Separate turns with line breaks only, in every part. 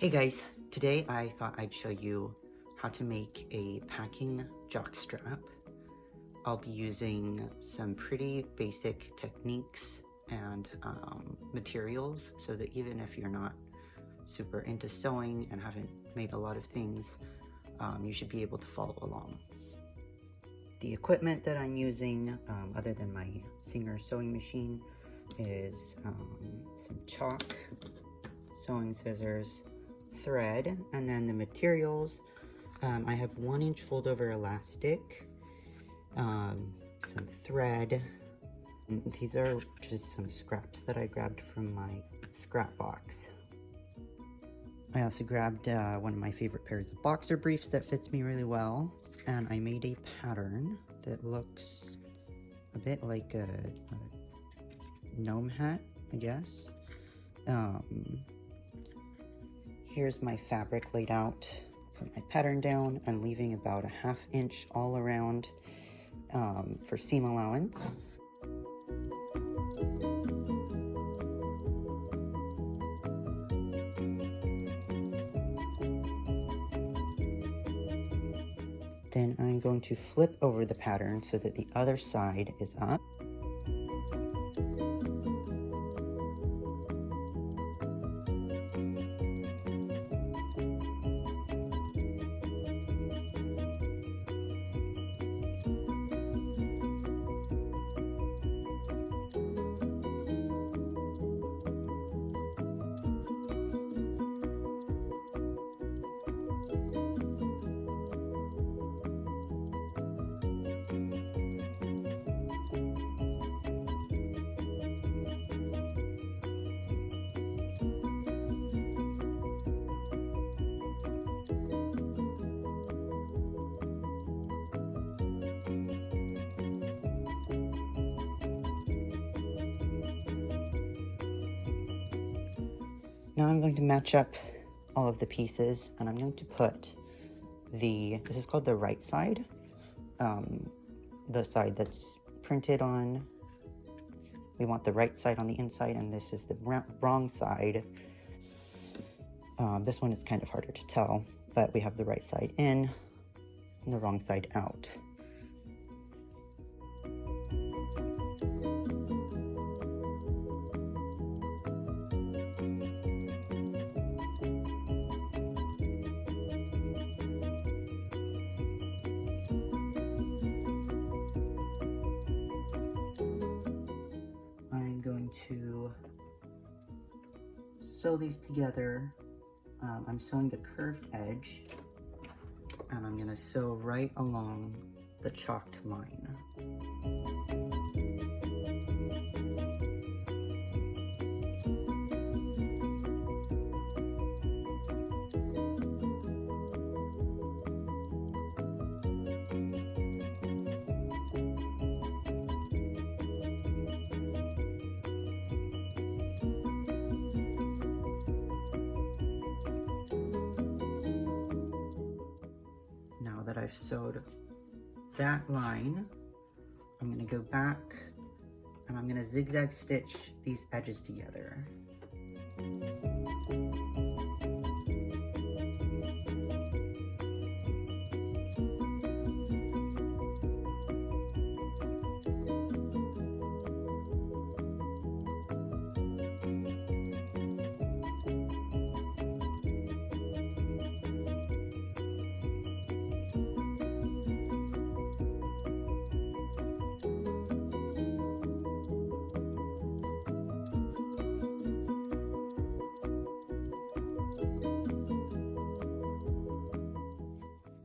Hey guys, today I thought I'd show you how to make a packing jockstrap. I'll be using some pretty basic techniques and materials so that even if you're not super into sewing and haven't made a lot of things, you should be able to follow along. The equipment that I'm using, other than my Singer sewing machine, is some chalk, sewing scissors, thread, and then the materials. I have 1-inch fold over elastic, some thread. These are just some scraps that I grabbed from my scrap box. I also grabbed one of my favorite pairs of boxer briefs that fits me really well, and I made a pattern that looks a bit like a gnome hat, I guess. Here's my fabric laid out. Put my pattern down and leaving about a 1/2 inch all around for seam allowance. Then I'm going to flip over the pattern so that the other side is up. Now I'm going to match up all of the pieces, and I'm going to put this is called the right side, the side that's printed on. We want the right side on the inside, and this is the wrong side. This one is kind of harder to tell, but we have the right side in and the wrong side out. To sew these together. I'm sewing the curved edge, and I'm going to sew right along the chalked line. That I've sewed that line, I'm going to go back and I'm going to zigzag stitch these edges together.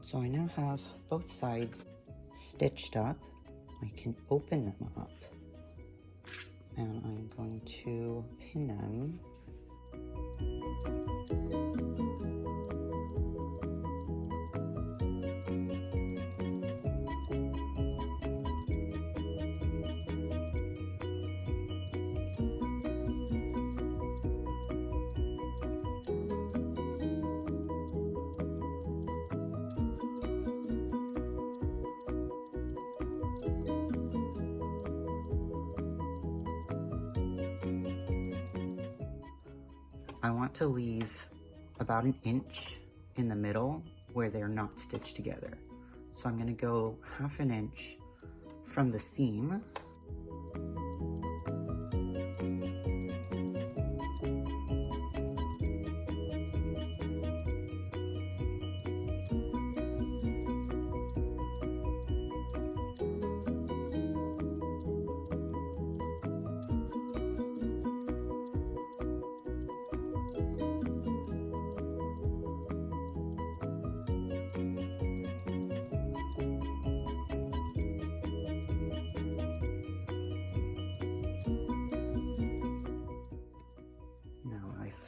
So I now have both sides stitched up. I can open them up, and I'm going to pin them. I want to leave about an inch in the middle where they're not stitched together. So I'm gonna go 1/2 inch from the seam.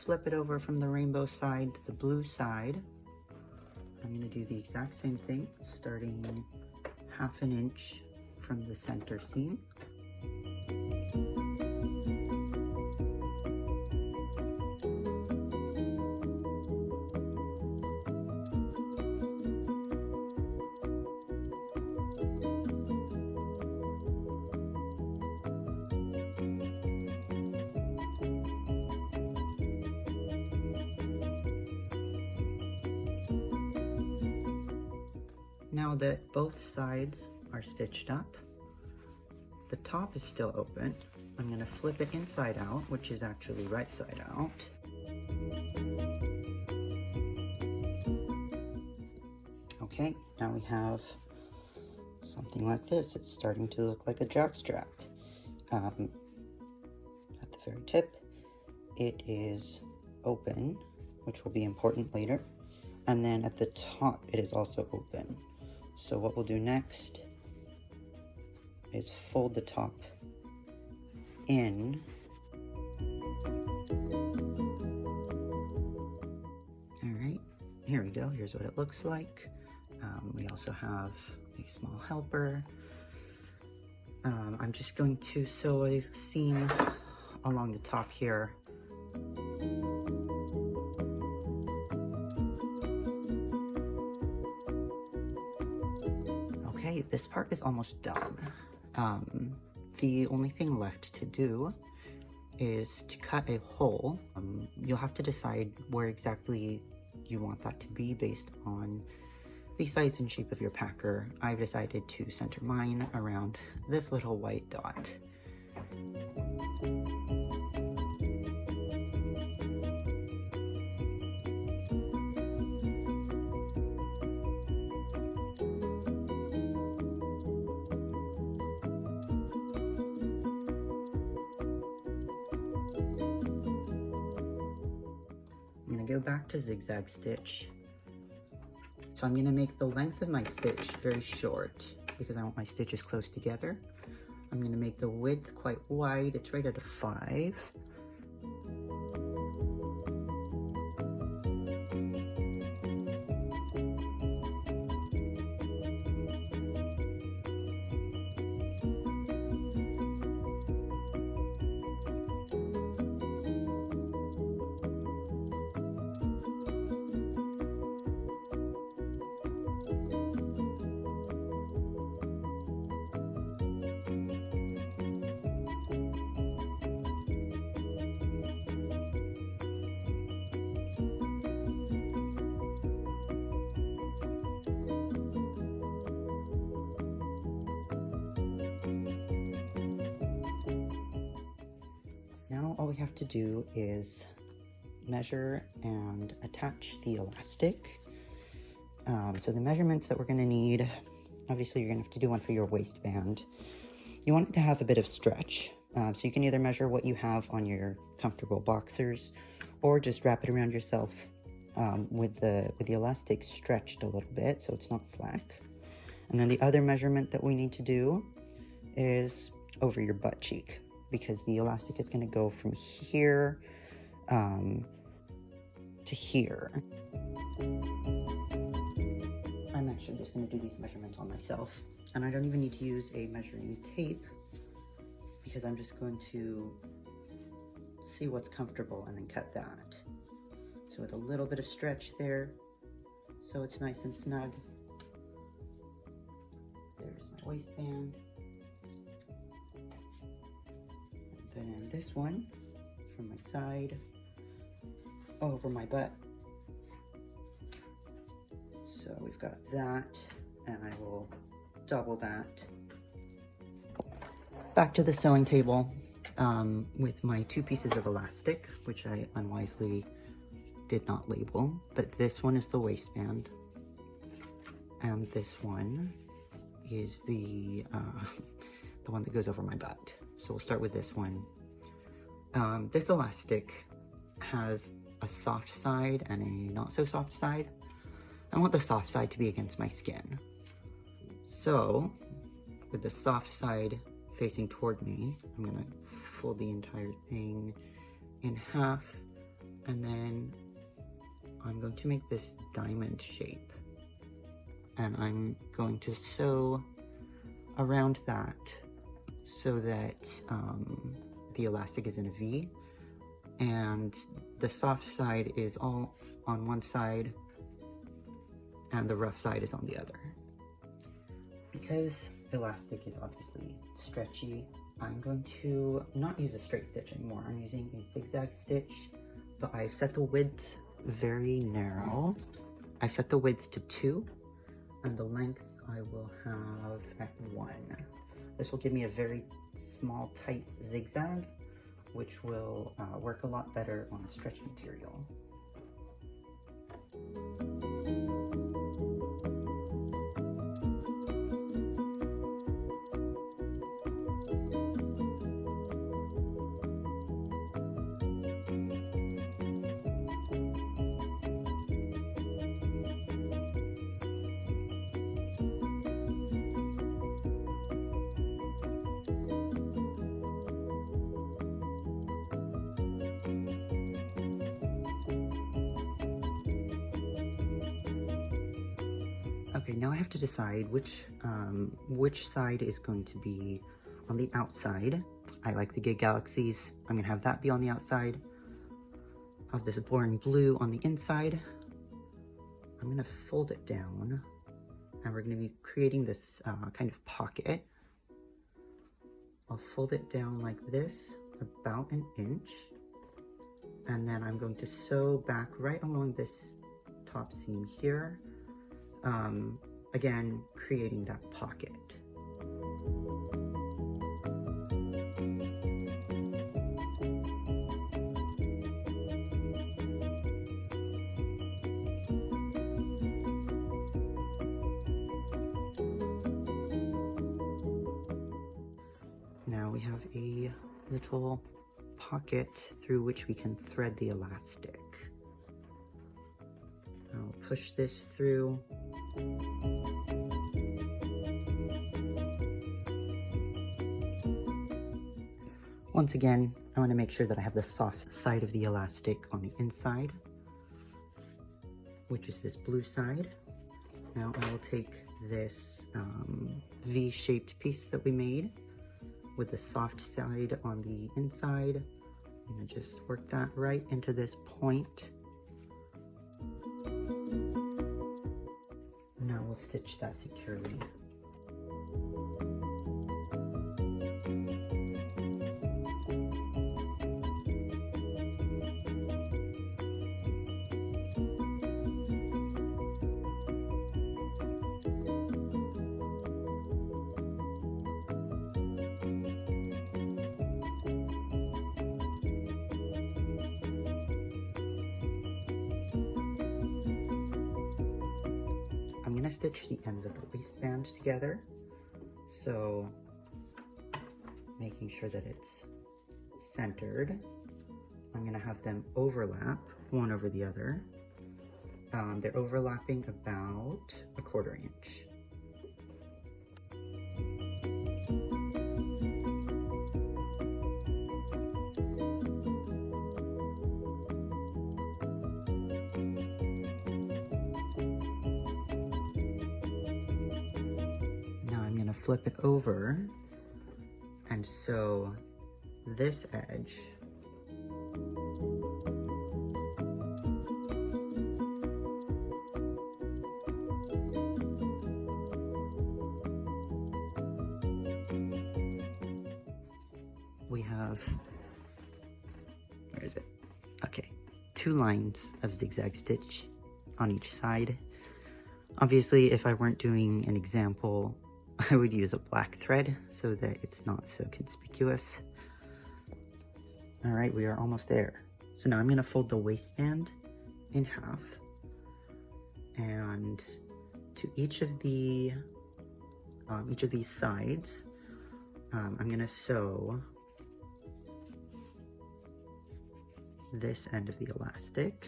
Flip it over from the rainbow side to the blue side. I'm going to do the exact same thing, starting 1/2 inch from the center seam. Now that both sides are stitched up, the top is still open. I'm going to flip it inside out, which is actually right side out. Okay, now we have something like this. It's starting to look like a jockstrap. At the very tip, it is open, which will be important later. And then at the top, it is also open. So what we'll do next is fold the top in. All right, here we go. Here's what it looks like. We also have a small helper. I'm just going to sew a seam along the top here. Okay, this part is almost done. The only thing left to do is to cut a hole. You'll have to decide where exactly you want that to be based on the size and shape of your packer. I've decided to center mine around this little white dot. I'm going to go back to zigzag stitch. So I'm going to make the length of my stitch very short because I want my stitches close together. I'm going to make the width quite wide. It's right at a 5. Now all we have to do is measure and attach the elastic. So the measurements that we're going to need, obviously you're going to have to do one for your waistband. You want it to have a bit of stretch. So you can either measure what you have on your comfortable boxers or just wrap it around yourself with the elastic stretched a little bit so it's not slack. And then the other measurement that we need to do is over your butt cheek, because the elastic is going to go from here to here. I'm actually just going to do these measurements on myself, and I don't even need to use a measuring tape because I'm just going to see what's comfortable and then cut that. So with a little bit of stretch there, so it's nice and snug. There's my waistband. And then this one from my side over my butt So we've got that, and I will double that. Back to the sewing table with my 2 pieces of elastic, which I unwisely did not label, but this one is the waistband, and this one is the one that goes over my butt. So we'll start with this one. This elastic has a soft side and a not so soft side. I want the soft side to be against my skin. So with the soft side facing toward me, I'm gonna fold the entire thing in half, and then I'm going to make this diamond shape. And I'm going to sew around that so that the elastic is in a V, and the soft side is all on one side and the rough side is on the other. Because elastic is obviously stretchy, I'm going to not use a straight stitch anymore. I'm using a zigzag stitch, but I've set the width very narrow. I've set the width to 2, and the length I will have at 1. This will give me a very small, tight zigzag, which will work a lot better on a stretch material. Okay, now I have to decide which side is going to be on the outside. I like the Gig Galaxies. I'm gonna have that be on the outside. Of this boring blue on the inside. I'm gonna fold it down, and we're gonna be creating this kind of pocket. I'll fold it down like this, about 1 inch, and then I'm going to sew back right along this top seam here. Again, creating that pocket. Now we have a little pocket through which we can thread the elastic. I'll push this through. Once again, I want to make sure that I have the soft side of the elastic on the inside, which is this blue side. Now I will take this V-shaped piece that we made with the soft side on the inside. I'm going to just work that right into this point. Now we'll stitch that securely. I'm going to stitch the ends of the waistband together, so making sure that it's centered. I'm going to have them overlap one over the other. They're overlapping about 1/4 inch. Flip it over and sew this edge we have, where is it? Okay, 2 lines of zigzag stitch on each side. Obviously, if I weren't doing an example, I would use a black thread so that it's not so conspicuous. All right, we are almost there. So now I'm gonna fold the waistband in half, and to each of these sides, I'm gonna sew this end of the elastic.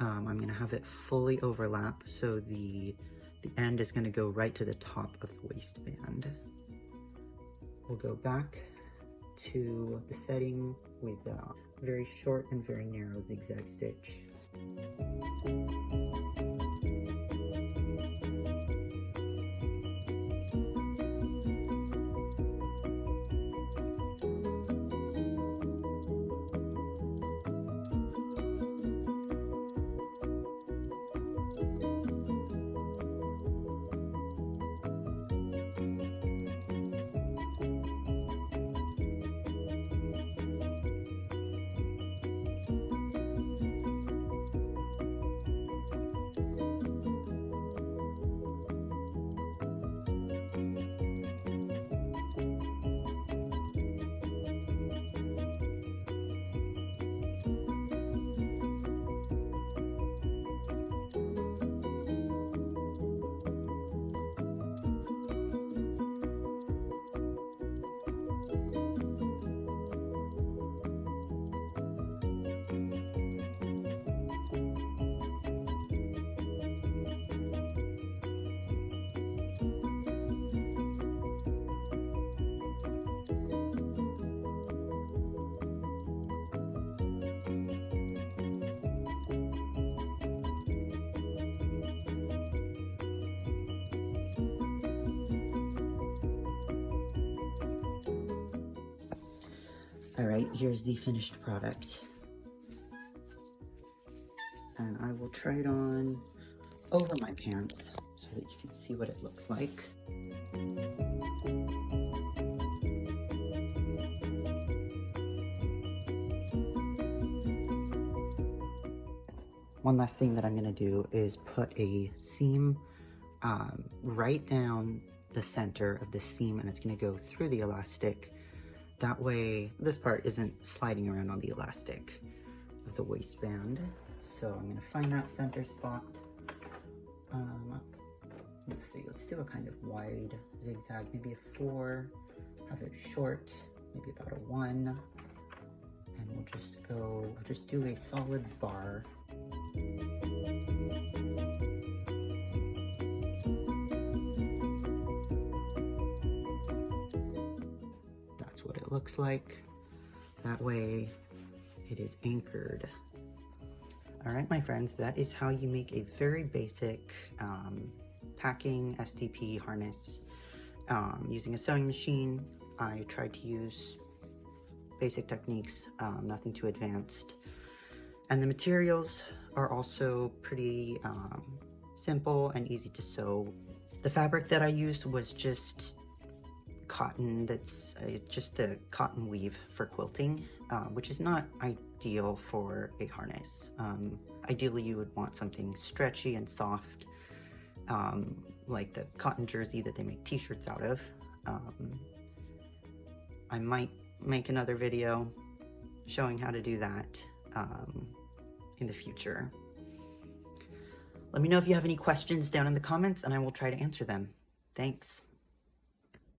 I'm gonna have it fully overlap, so the end is gonna go right to the top of the waistband. We'll go back to the setting with a very short and very narrow zigzag stitch. All right, here's the finished product. And I will try it on over my pants so that you can see what it looks like. One last thing that I'm gonna do is put a seam right down the center of the seam, and it's gonna go through the elastic. That way, this part isn't sliding around on the elastic of the waistband. So I'm gonna find that center spot. Let's see, let's do a kind of wide zigzag, maybe a 4, have it short, maybe about a 1. And we'll just do a solid bar. What it looks like. That way it is anchored. All right, my friends, that is how you make a very basic packing STP harness using a sewing machine. I tried to use basic techniques, nothing too advanced. And the materials are also pretty simple and easy to sew. The fabric that I used was just cotton, that's just the cotton weave for quilting, which is not ideal for a harness. Ideally you would want something stretchy and soft, like the cotton jersey that they make t-shirts out of. I might make another video showing how to do that in the future. Let me know if you have any questions down in the comments and I will try to answer them. Thanks.